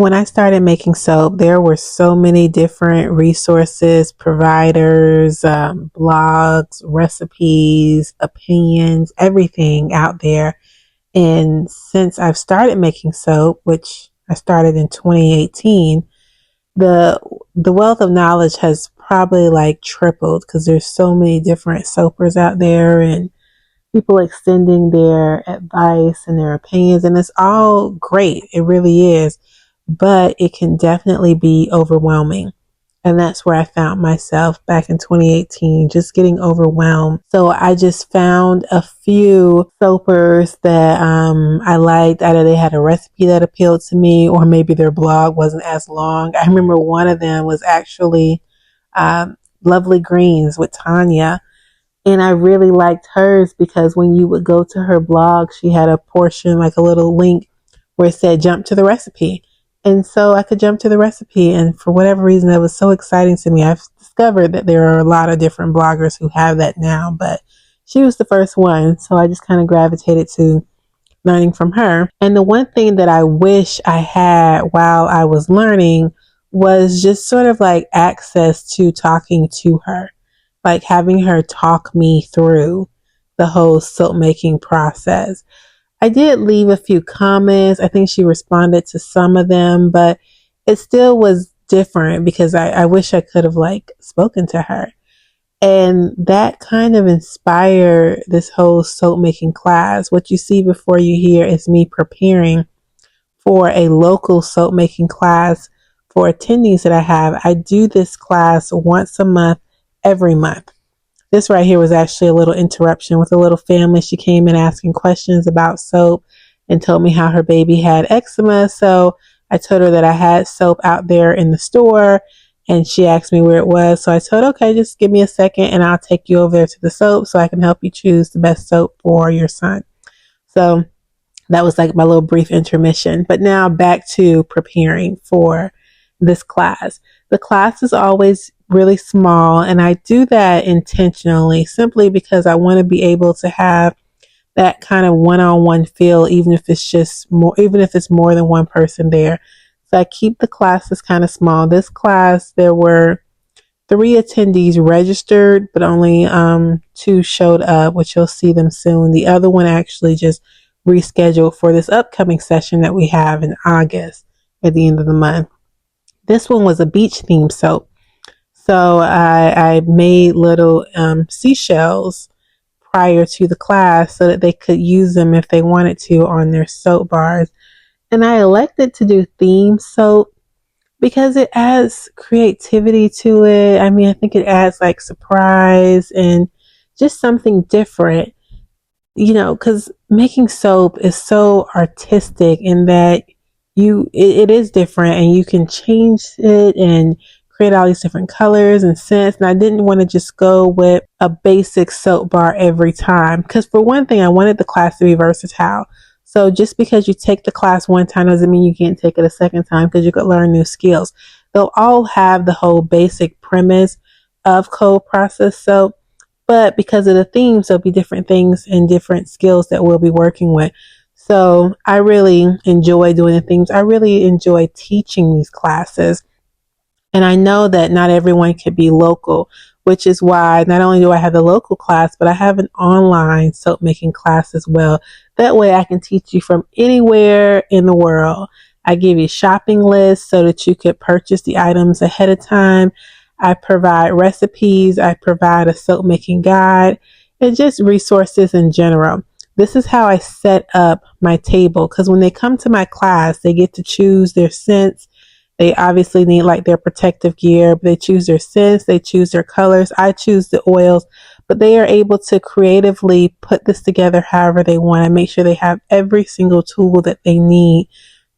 When I started making soap, there were so many different resources, providers, blogs, recipes, opinions, everything out there. And since I've started making soap, which I started in 2018, the wealth of knowledge has probably like tripled because there's so many different soapers out there and people extending their advice and their opinions, and it's all great. It really is, but it can definitely be overwhelming. And that's where I found myself back in 2018, just getting overwhelmed. So I just found a few soapers that I liked. Either they had a recipe that appealed to me, or maybe their blog wasn't as long. I remember one of them was actually Lovely Greens with Tanya. And I really liked hers because when you would go to her blog, she had a portion, like a little link where it said jump to the recipe. And so I could jump to the recipe. And for whatever reason, that was so exciting to me. I've discovered that there are a lot of different bloggers who have that now, but she was the first one. So I just kind of gravitated to learning from her. And the one thing that I wish I had while I was learning was just sort of like access to talking to her, like having her talk me through the whole soap making process. I did leave a few comments. I think she responded to some of them, but it still was different because I wish I could have like spoken to her. And that kind of inspired this whole soap making class. What you see before you hear is me preparing for a local soap making class for attendees that I have. I do this class once a month, every month. This right here was actually a little interruption with a little family. She came in asking questions about soap and told me how her baby had eczema. So I told her that I had soap out there in the store, and she asked me where it was. So I told her, okay, just give me a second and I'll take you over there to the soap so I can help you choose the best soap for your son. So that was like my little brief intermission. But now back to preparing for this class. The class is always really small, and I do that intentionally simply because I want to be able to have that kind of one-on-one feel, even if it's more than one person there. So I keep the classes kind of small. This class, there were 3 attendees registered, but only 2 showed up, which you'll see them soon. The other one actually just rescheduled for this upcoming session that we have in August at the end of the month. This one was a beach themed soap. So I made little seashells prior to the class so that they could use them if they wanted to on their soap bars. And I elected to do theme soap because it adds creativity to it. I mean, I think it adds like surprise and just something different, you know, because making soap is so artistic in that it is different and you can change it and create all these different colors and scents. And I didn't want to just go with a basic soap bar every time, because for one thing, I wanted the class to be versatile. So just because you take the class one time doesn't mean you can't take it a second time, because you could learn new skills. They'll all have the whole basic premise of cold process soap, but because of the themes, there'll be different things and different skills that we'll be working with. So I really enjoy doing the themes. I really enjoy teaching these classes. And I know that not everyone can be local, which is why not only do I have the local class, but I have an online soap making class as well. That way I can teach you from anywhere in the world. I give you shopping lists so that you could purchase the items ahead of time. I provide recipes. I provide a soap making guide and just resources in general. This is how I set up my table, because when they come to my class, they get to choose their scents. They obviously need like their protective gear, but they choose their scents, they choose their colors. I choose the oils, but they are able to creatively put this together however they want. I make sure they have every single tool that they need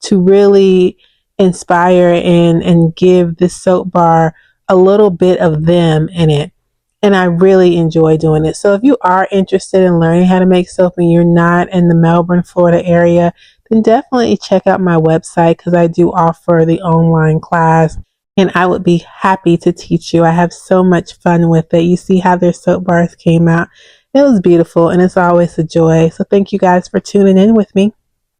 to really inspire and give this soap bar a little bit of them in it. And I really enjoy doing it. So if you are interested in learning how to make soap and you're not in the Melbourne, Florida area, then definitely check out my website, because I do offer the online class and I would be happy to teach you. I have so much fun with it. You see how their soap bars came out. It was beautiful and it's always a joy. So thank you guys for tuning in with me.